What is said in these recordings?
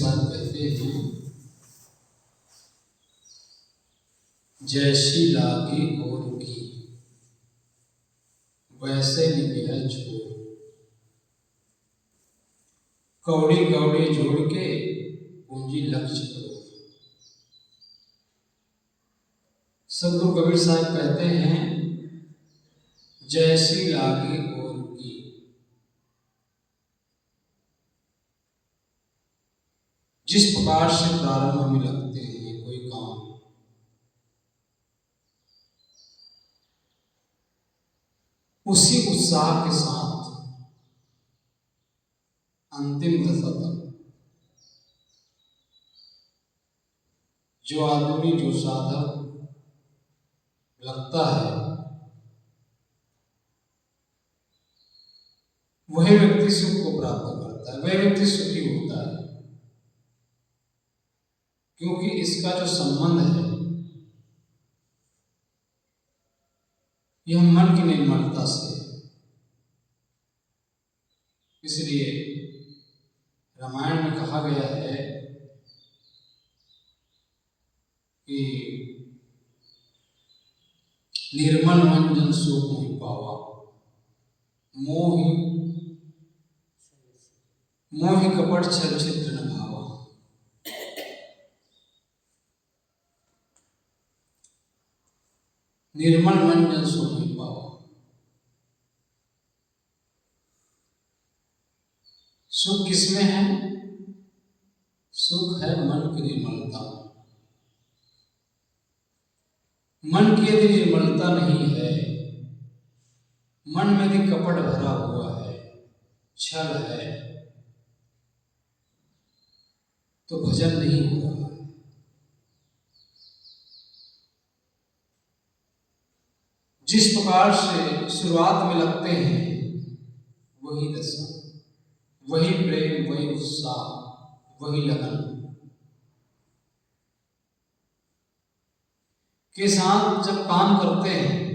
साहब कहते हैं, जैसी लागी और की वैसे निभया छोर, कौड़ी कौड़ी जोड़ के पूंजी लक्ष्य करो। सदगुरु कबीर साहब कहते हैं, जैसी लागी और की, जिस प्रकार से प्रारंभ में लगते हैं कोई काम, उसी उत्साह के साथ अंतिम दशा तक जो आदमी, जो साधक लगता है, वही व्यक्ति सुख को प्राप्त करता है, वही व्यक्ति सुखी होता है। क्योंकि इसका जो संबंध है यह मन की निर्मलता से। इसलिए रामायण में कहा गया है कि निर्मल मन जन सुख मोहि पावा, मोहि मोहि कपट छल छिद्र न भावा। निर्मल मन जन सुख मोहि पावा। सुख किसमें है? सुख है मन की निर्मलता। मन की यदि निर्मलता नहीं है, मन में यदि कपट भरा हुआ है, छल है, तो भजन नहीं हो रहा है। जिस प्रकार से शुरुआत में लगते हैं वही दशा, वही प्रेम, वही उत्साह, वही लगन के साथ जब काम करते हैं,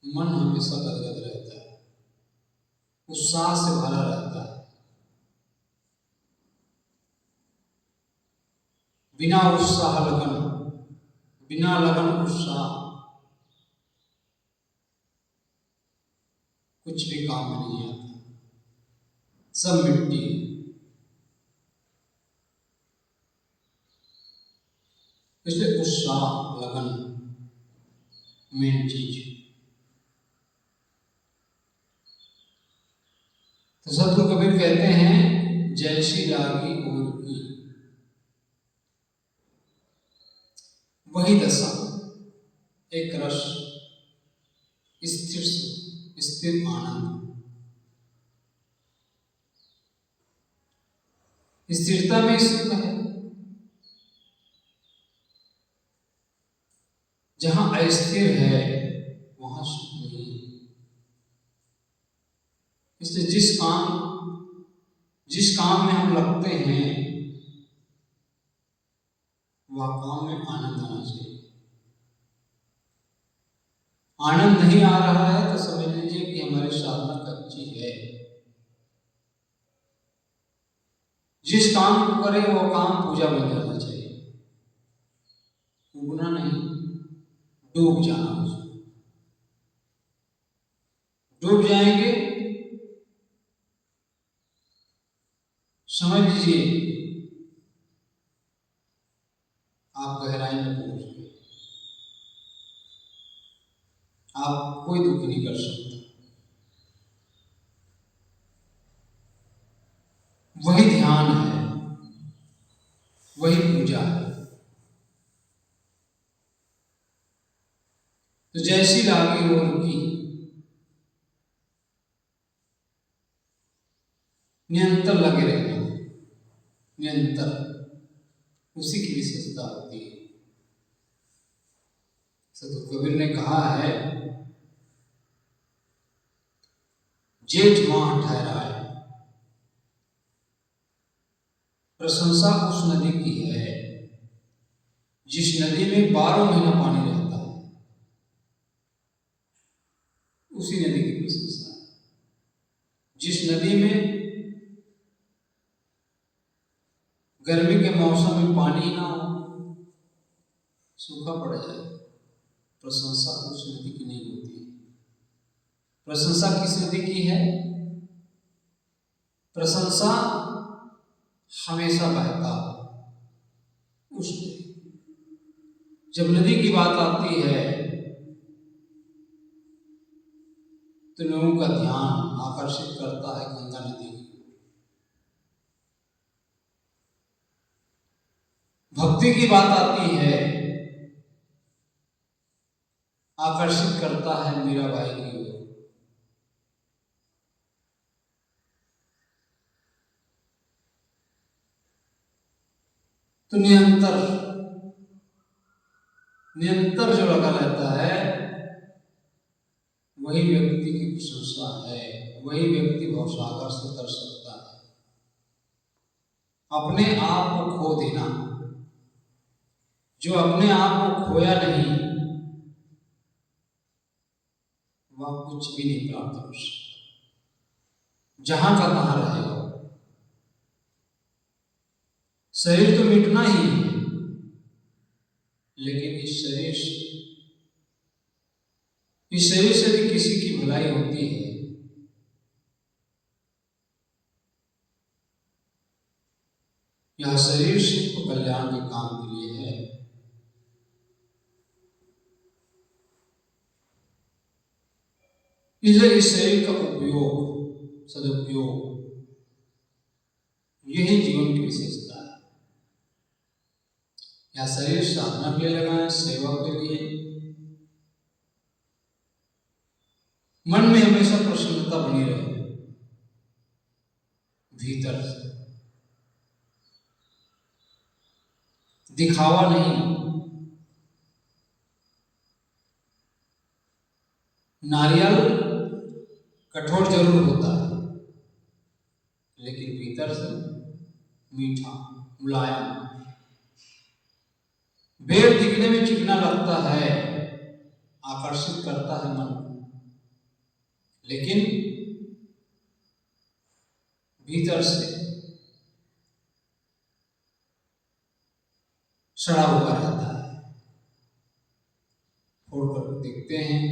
मन हमेशा गदगद रहता है, उत्साह से भरा रहता है। बिना उत्साह लगन, बिना लगन उत्साह कुछ भी काम में नहीं आता, सब मिट्टी। इसलिए उत्साह, लगन मेन चीज। तो सदगुरु कबीर कहते हैं, जैसी लागी और की वही दशा, एक रस, स्थिर सुख, स्थिर आनंद। स्थिरता में सुख है। जहां अस्थिर है वहां सुख नहीं है। इसलिए जिस काम में हम लगते हैं वह काम में आनंद आना चाहिए। आनंद नहीं आ रहा है तो समझ लीजिए कि हमारी साधना कच्ची है। जिस काम को करें वो काम पूजा बन जाना चाहिए, उगना नहीं, डूब जाना। उसमें डूब जाएंगे, समझ लीजिए आप गहराई में पहुंच गए। आप कोई दुख नहीं कर सकता। वही ध्यान है, वही पूजा है। तो जैसी लागी और की, निरंतर लगे रहना, निरंतर, उसी की विशेषता होती है। सदगुरु कबीर ने कहा है, जेठ माह ठहराए, प्रशंसा उस नदी की है जिस नदी में 12 महीना पानी रहता है। उसी नदी की प्रशंसा है जिस नदी में गर्मी के मौसम में पानी ना हो, सूखा पड़ जाए, प्रशंसा उस नदी की नहीं होती है। प्रशंसा किस नदी की है? प्रशंसा हमेशा बहता उस नदी। जब नदी की बात आती है तो लोगों का ध्यान आकर्षित करता है गंगा नदी की। भक्ति की बात आती है, आकर्षित करता है मीराबाई की ओर। तो निरंतर जो लगा रहता है वही व्यक्ति की प्रशंसा है, वही व्यक्ति भवसागर से तर सकता है। अपने आप को खो देना, जो अपने आप को खोया नहीं वह कुछ भी नहीं प्राप्त कर सकता, जहां का तहां रहेगा। शरीर तो मिटना ही है, लेकिन इस शरीर से भी किसी की भलाई होती है। यह शरीर सिर्फ कल्याण के काम के लिए है। इसलिए इस शरीर का उपयोग, सदुपयोग, यही जीवन की विशेषता है। यह शरीर साधना के लिए लगाए, सेवा के लिए। मन में हमेशा प्रसन्नता बनी रहे, भीतर से दिखावा नहीं। नारियल कठोर जरूर होता है, लेकिन भीतर से मीठा, मुलायम। बेर दिखने में चिकना लगता है, आकर्षित करता है मन, लेकिन भीतर से सड़ा हुआ रहता है। फोड़कर देखते हैं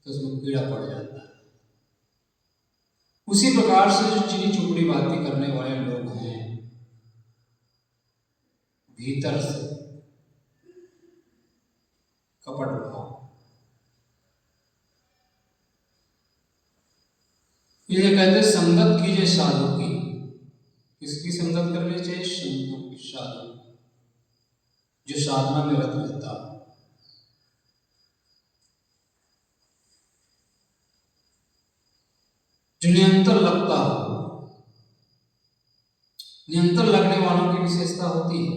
तो उसमें कीड़ा पड़ जाता है। उसी प्रकार से जो चिड़ी चुपड़ी बातें करने वाले लोग हैं, भीतर से कपट भाव। ये कहते संगत कीजिए साधु की। किसकी संगत करनी चाहिए? संतों की, साधु, जो साधना में रत रहता हो। जो निरंतर लगता हो। निरंतर लगने वालों की विशेषता होती है,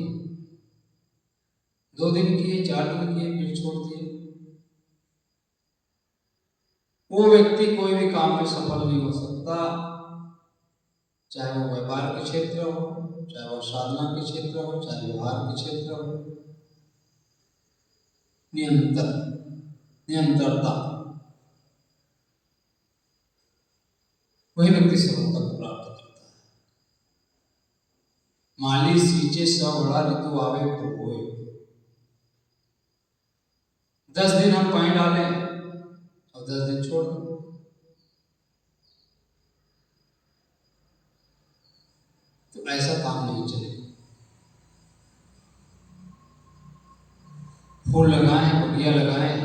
2 दिन किए, 4 दिन किए, फिर छोड़ दिए। वो व्यक्ति कोई भी काम में सफल नहीं हो सकता, चाहे वो व्यापार के क्षेत्र हो, चाहे वो साधना के क्षेत्र हो, चाहे व्यवहार के क्षेत्र हो। निरंतरता, वही व्यक्ति सफलता को प्राप्त करता है। माली सींचे सब बड़ा, ऋतु आवे तो होए। 10 दिन हम पानी डालें और 10 दिन छोड़ दें, तो ऐसा काम नहीं चलेगा। फूल लगाएं, बगिया लगाएं,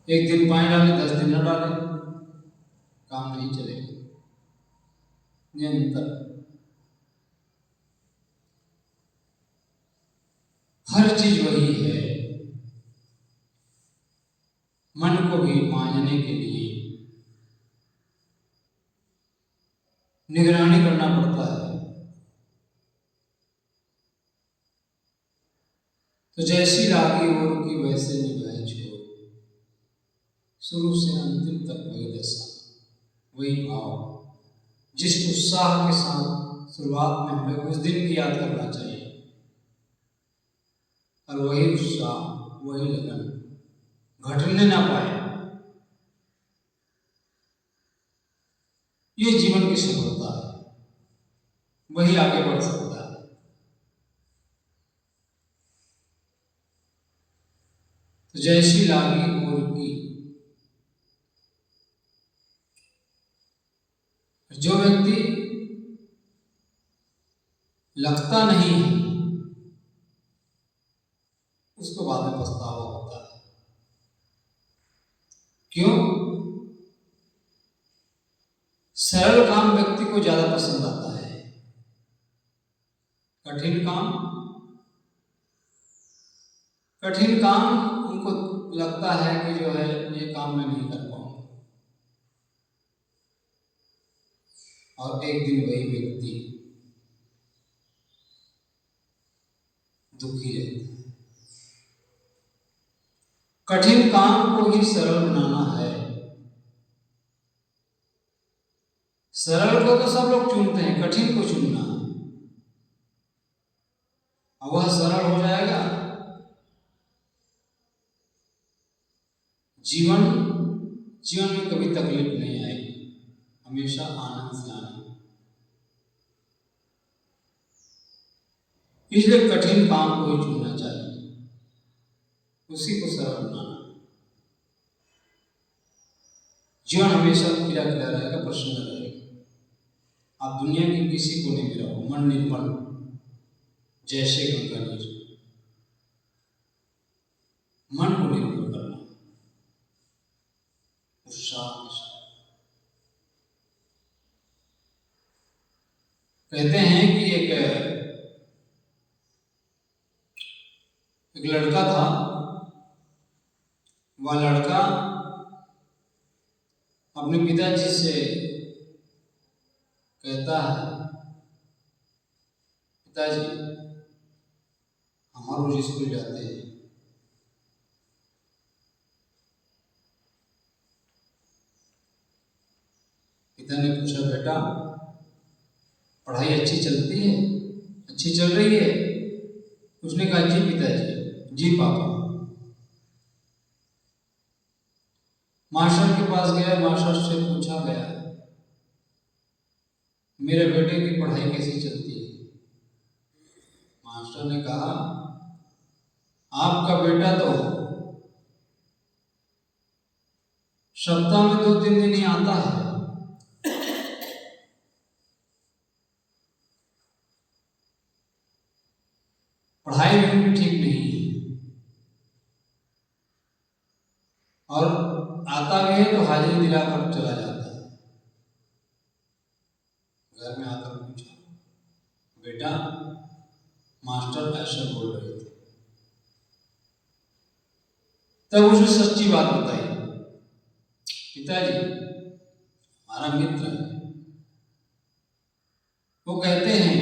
1 दिन पानी डालें, 10 दिन न डालें, काम नहीं चलेगा। निरंतर हर चीज वही है। मन को भी मांझने के लिए निगरानी करना पड़ता है। तो जैसी रागी ओर की वैसे निगाहें छोड़, शुरू से अंतिम तक वही दशा, वही भाव। जिस उत्साह के साथ शुरुआत में हमें उस दिन की याद करना चाहिए, और वही उत्साह, वही लगन घटने ना पाए, ये जीवन की सफलता है। वही आगे बढ़ सकता है। तो जैसी लागी और की, जो व्यक्ति लगता नहीं है उसको बाद में पछतावा होता है। क्यों? सरल काम व्यक्ति को ज्यादा पसंद आता है। कठिन काम उनको लगता है कि जो है ये काम मैं नहीं कर पाऊंगा, और एक दिन वही व्यक्ति दुखी रहता है। कठिन काम को ही सरल बनाना है। सरल को तो सब लोग चुनते हैं, कठिन को चुनना है। अब वह सरल हो जाएगा, जीवन में कभी तकलीफ नहीं आएगी, हमेशा आनंद से आएगी। इसलिए कठिन काम को ही चुनना चाहिए, उसी को सरल बनाना। जीवन हमेशा खिला खिला रहेगा, प्रसन्न रहेगा। आप दुनिया की किसी को नहीं गिराओ, मन निर्मल जैसे गंगा नीर, मन को निर्मल करना, उत्साह। कहते हैं कि एक लड़का था। वह लड़का अपने पिताजी से कहता है, पिताजी हम रोज स्कूल जाते हैं। पिता ने पूछा, बेटा पढ़ाई अच्छी चलती है? अच्छी चल रही है? उसने कहा, जी पिताजी। जी पापा। मास्टर के पास गया, मास्टर से पूछा गया, मेरे बेटे की पढ़ाई कैसी चलती है? मास्टर ने कहा, आपका बेटा तो सप्ताह में 2-3 दिन ही आता है, पढ़ाई में भी ठीक नहीं है, और आता भी है तो हाजिरी दिलाकर चला जाता है। घर में आकर पूछा, बेटा मास्टर ऐसा बोल रहे थे। तब उसने सच्ची बात बताई, पिताजी हमारा मित्र है, वो कहते हैं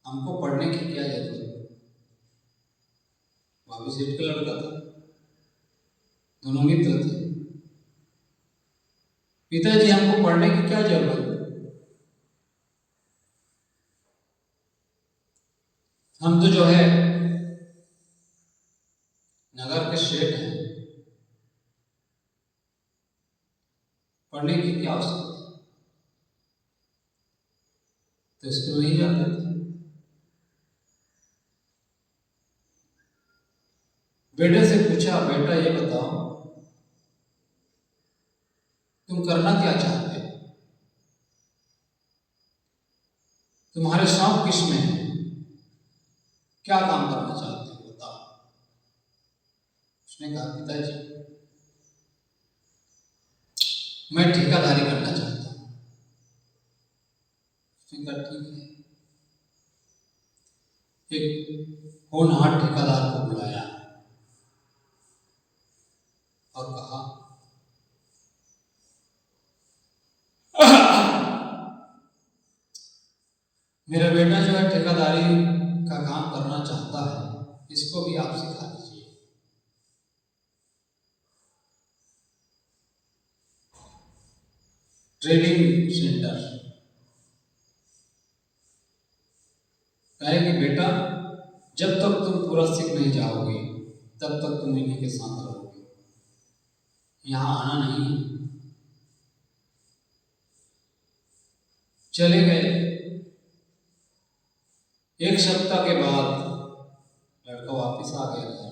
हमको पढ़ने की क्या जरूरत। भाभी सेठ का लड़का था, दोनों मित्र थे। पिताजी हमको पढ़ने की क्या जरूरत, हम तो जो है नगर के सेठ हैं, पढ़ने की क्या आवश्यकता। तो स्कूल नहीं जाते थे। बेटे से पूछा, बेटा ये बताओ तुम करना क्या चाहते हो, तुम्हारे शौक किसमें है, क्या काम करना चाहते हो बताओ। उसने कहा, पिताजी मैं ठेकेदारी करना चाहता हूं। उसने कहा, ठीक है। एक होनहार ठेकेदार को बुलाया और कहा, मेरा बेटा जो है ठेकेदारी का काम करना चाहता है, इसको भी आप सिखा दीजिए। Training centre. कहे कि बेटा जब तक तुम पूरा सीख नहीं जाओगे तब तक तुम इन्हीं के साथ रहोगे, यहां आना नहीं। चले गए, एक सप्ताह के बाद लड़का वापस आ गया घर।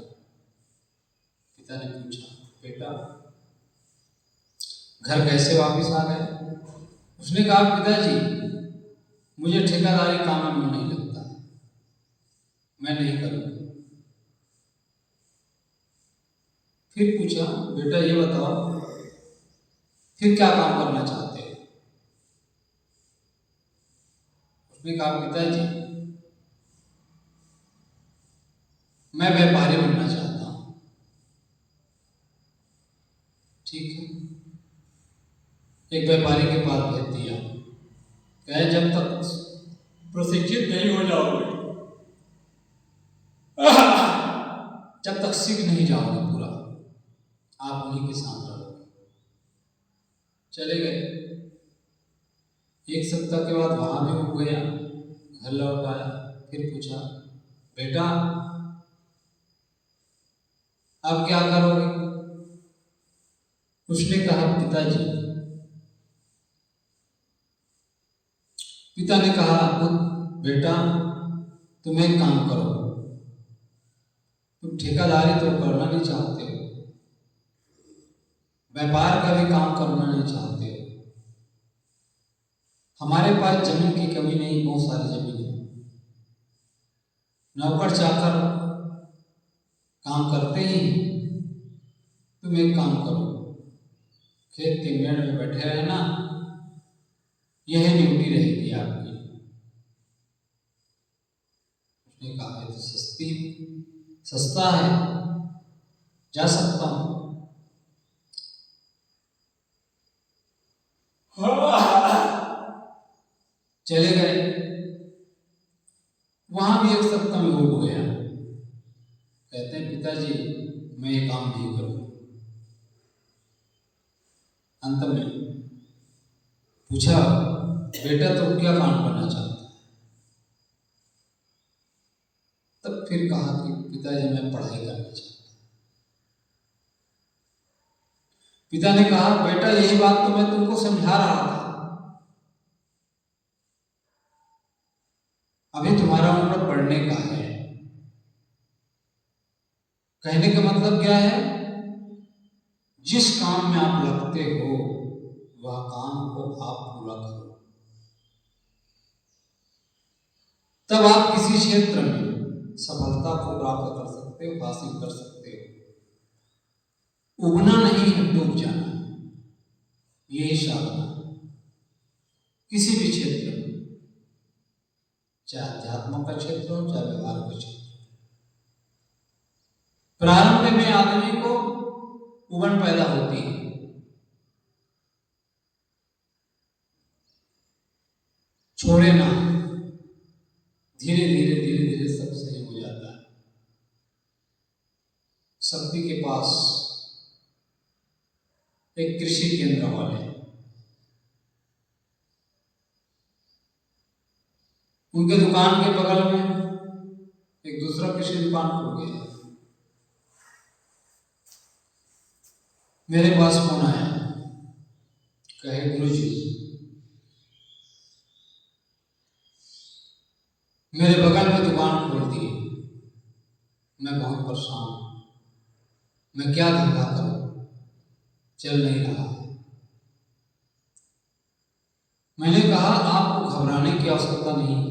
पिता ने पूछा, बेटा घर कैसे वापस आ गए? उसने कहा, पिताजी मुझे ठेकेदारी काम में मन नहीं लगता है, मैं नहीं करूँगा। फिर पूछा, बेटा ये बताओ फिर क्या काम करना चाहते हो? उसने कहा, पिताजी मैं व्यापारी बनना चाहता हूँ। ठीक है, एक व्यापारी के पास भेज दिया। कहे, जब तक प्रशिक्षित नहीं हो जाओगे, जब तक सीख नहीं जाओगे पूरा, आप उन्हीं के साथ रहोगे। चले गए। एक सप्ताह के बाद वहां भी वो गया, घर लौट आया। फिर पूछा, बेटा अब क्या करोगे? उसने कहा, पिताजी। पिता ने कहा, बेटा तुम एक काम करो, तुम ठेकेदारी तो करना नहीं चाहते हो, व्यापार का भी काम करना नहीं चाहते हो। हमारे पास जमीन की कमी नहीं, बहुत सारी जमीन है। नौकर चाकर काम करते ही, तुम एक काम करो, खेत के मेड़ में बैठे रहना, यही ड्यूटी रहेगी आपकी। उसने कहा, ये तो सस्ता है, जा सकता हूं। चले गए। वहां भी एक सप्ताह में हो गया। कहते हैं, पिताजी मैं ये काम नहीं करूंगा। अंत में पूछा, बेटा तुम क्या काम करना चाहता है? तब फिर कहा कि पिताजी मैं पढ़ाई करना चाहता हूं। पिता ने कहा, बेटा यही बात तो मैं तुमको समझा रहा था, अभी तुम्हारा उम्र पढ़ने का है। कहने का मतलब क्या है? जिस काम में आप लगते हो वह काम को आप पूरा करो, तब आप किसी क्षेत्र में सफलता को प्राप्त कर सकते हो, हासिल कर सकते हो। उगना नहीं है, डूब जाना, यही साधना किसी भी क्षेत्र में, चाहे अध्यात्म का क्षेत्र हो, चाहे व्यवहार का क्षेत्र। प्रारंभ में आदमी को उबन पैदा होती है, छोड़े ना, धीरे धीरे धीरे धीरे सब सही हो जाता है। शक्ति के पास एक कृषि केंद्र वाले, उनके दुकान के बगल में एक दूसरा कृषि दुकान खुल गया। मेरे पास फोन आया, कहे, गुरुजी मेरे बगल में दुकान खोल दी, मैं बहुत परेशान हूं, मैं क्या धंधा करूं, चल नहीं रहा। मैंने कहा, आपको घबराने की आवश्यकता नहीं है,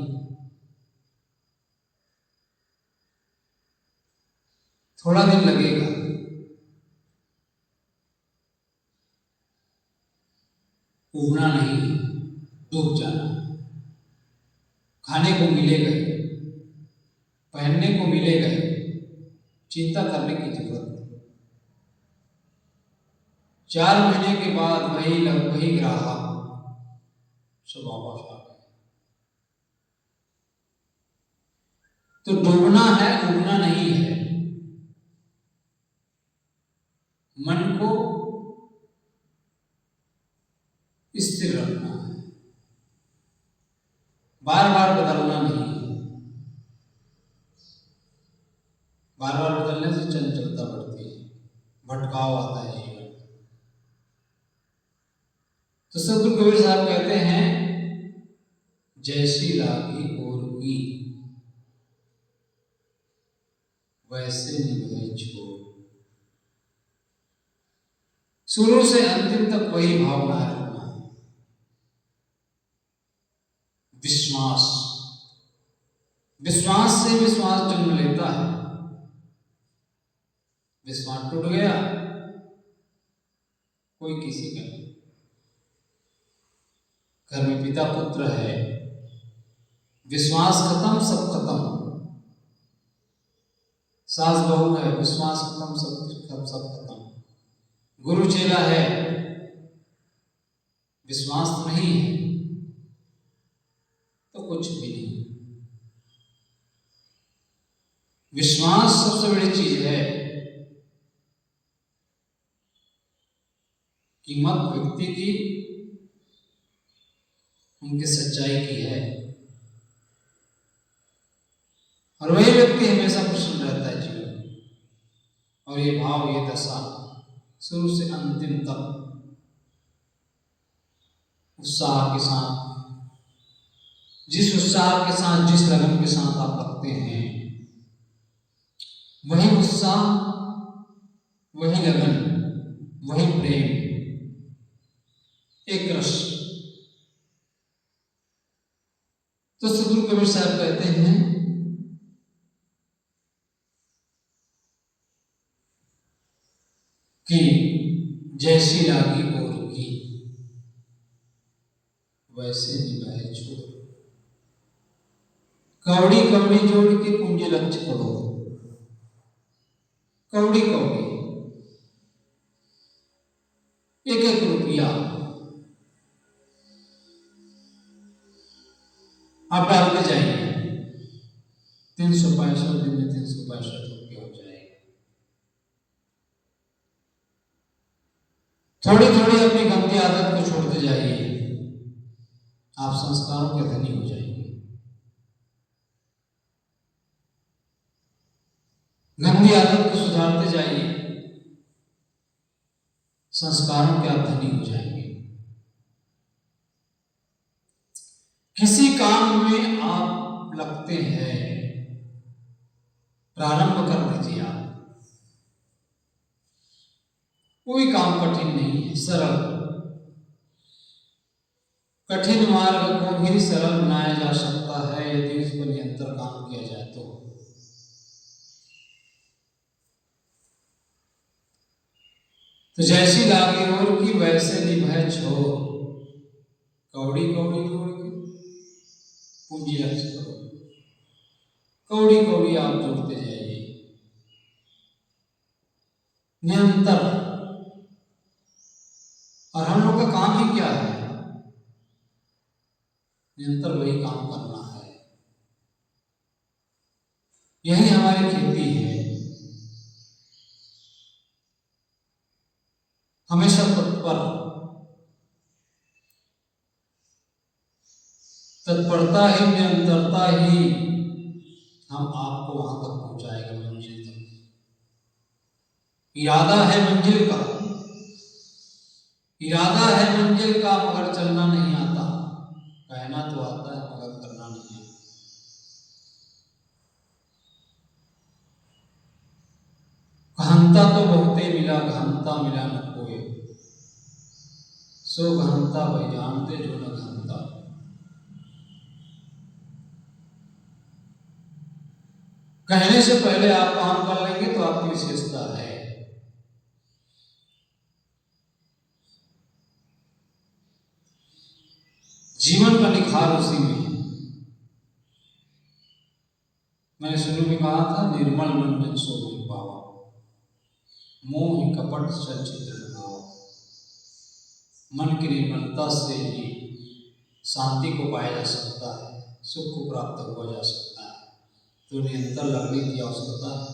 थोड़ा दिन लगेगा, उगना नहीं, डूब जाना। खाने को मिलेगा, पहनने को मिलेगा, चिंता करने की जरूरत नहीं। 4 महीने के बाद वही ग्राहक सब वापस आ गए। तो डूबना है, उगना नहीं है। मन को स्थिर रखना है, बार बार बदलना नहीं है। बार बार बदलने से चंचलता बढ़ती है, भटकाव आता है जीवन। तो सदगुरु कबीर साहब कहते हैं, जैसी लागी और की, वैसे निभाए छोड़। शुरू से अंतिम तक वही भाव बनाए रखना है। विश्वास, विश्वास से विश्वास जन्म लेता है। विश्वास टूट गया, कोई किसी का नहीं। घर में पिता पुत्र है, विश्वास खत्म, सब खत्म। सास बहू है, विश्वास खत्म, सब खत्म। गुरु चेला है, विश्वास नहीं है तो कुछ भी नहीं। विश्वास सबसे बड़ी चीज है। कीमत व्यक्ति की उनकी सच्चाई की है, और वही व्यक्ति हमेशा प्रसन्न रहता है जीवन। और ये भाव, ये दशा शुरू से अंतिम तक उत्साह के साथ, जिस उत्साह के साथ, जिस लगन के साथ आप रखते हैं, वही उत्साह, वही लगन, वही प्रेम, एक रस। तो सदगुरु कबीर साहब कहते हैं कि जैसी लागी और की वैसे निभाए छोड़। कौड़ी कौड़ी जोड़ के पूंजी लक्ष्य करो। कौड़ी कौड़ी, एक एक रुपया आप डालते जाइए, 365 दिन में 365 रुपये हो जाएगा। थोड़ी थोड़ी अपनी गंदी आदत को छोड़ते जाइए, आप संस्कारों के धनी हो जाएंगे। गंदी आदत को सुधारते जाइए, संस्कारों के आप धनी हो जाएंगे। किसी काम में आप लगते हैं, प्रारंभ कर दीजिए आप। कोई काम कठिन नहीं है, सरल। कठिन मार्ग को भी सरल बनाया जा सकता है यदि उस पर निरंतर काम किया जाए तो जैसी लागी और की वैसे निभाए छोड़। कौड़ी कौड़ी जोड़ के पूंजी लक्ष्य करो। कौड़ी कौड़ी आप जोड़ते जाइए निरंतर। और हम लोग का काम ही क्या है? निरंतर वही काम करना है। यही हमारी खेती है। हमेशा तत्परता ही, निरंतरता ही हम आपको वहां तक पहुंचाएगा, मंजिल तक। इरादा है मंजिल का, इरादा है मंजिल का, मगर चलना नहीं आता। कहना तो आता है मगर करना नहीं आता। गहनता तो बहुते मिला, गहनता मिला न कोई। सो गहनता वही जानते जो न गहनता। कहने से पहले आप काम कर लेंगे तो आपकी विशेषता है। जीवन का निखार उसी में है। मैंने शुरू में कहा था, निर्मल मन जन सो नहीं पावा, मोह कपट सचित्र भाव। मन की निर्मलता से ही शांति को पाया जा सकता है, सुख को प्राप्त हुआ जा सकता है। तो निरंतर लगने की आवश्यकता है।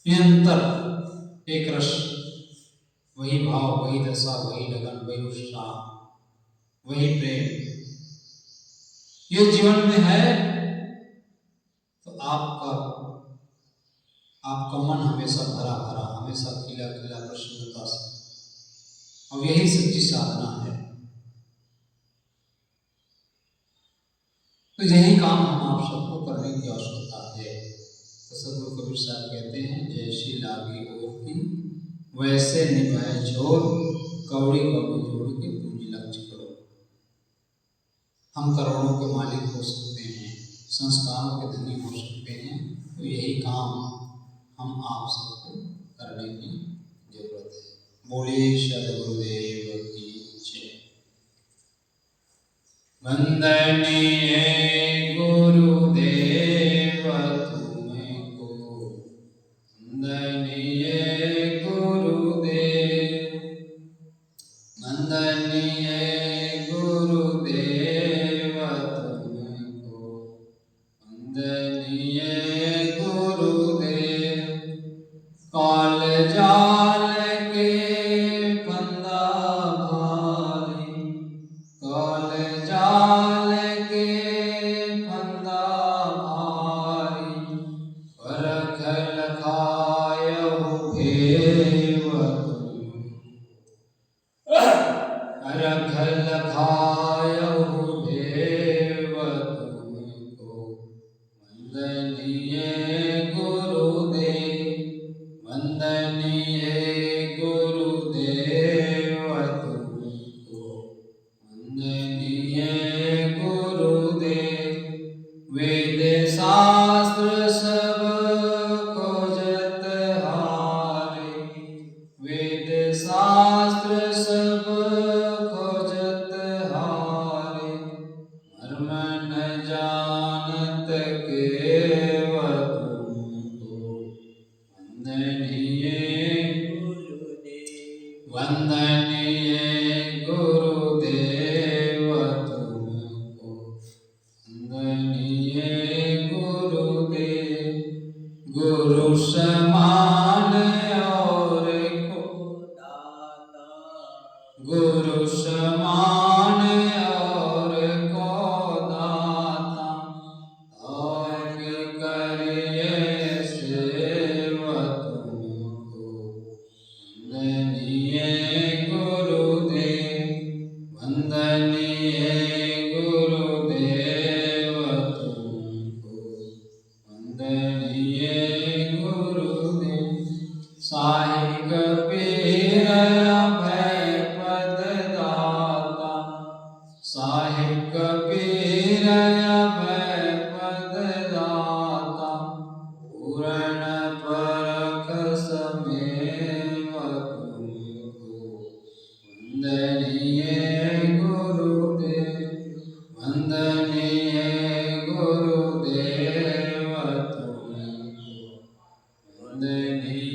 निरंतर एक रस, वही भाव, वही दशा, वही लगन, वही उत्साह, वही प्रेम। ये जीवन में है तो आपका मन हमेशा भरा भरा, हमेशा खिला खिला प्रसन्नता से। और यही सच्ची साधना है। तो यही काम हम आप सबको करने की आवश्यकता है। तो वैसे निभाए छोर, कौड़ी कौड़ी जोड़ के पूंजी लक्ष्य करो। हम करोड़ों के मालिक हो सकते हैं, संस्कारों के धनी हो सकते हैं, तो यही काम हम आप सबको करने की जरूरत है। बोलिए सद्गुरुदेव की जय। वंदनीय गुरुदेव तुमको, वंदनीय गुरुदेव, वंदनीय गुरुदेव तुमको, वंदनीय गुरुदेव। काल जाल के फंदा भारी, काल जाल के फंदा भारी, परख लखायहु भेव तुम, परख लखायहु भेव तुमको। वंदनीय गुरुदेव, वंदनीय गुरुदेव तुमको, वंदनीय गुरुदेव। वेद शास्त्र सब खोजत हारे, वेद शास्त्र सब खोजत हारे, मर्म न जानत केव तुमको। वंदनीय गुरुदेव, वंदनीय गुरुदेव तुमको, वंदनीय गुरुदेव। गुरु समान और को दाता, गुरु समान और को दाता, और करिए सेवा तुमको। वंदनीय गुरुदेव, वंदनीय गुरुदेव तुमको, वंदनीय गुरुदेव। साहिब कबीर अभय पद दाता, साहिब कबीर अभय पद दाता, पूर्ण परख समेव तुमको। वंदनीय गुरुदेव, वंदनीय गुरुदेव तुमको, वंदनीय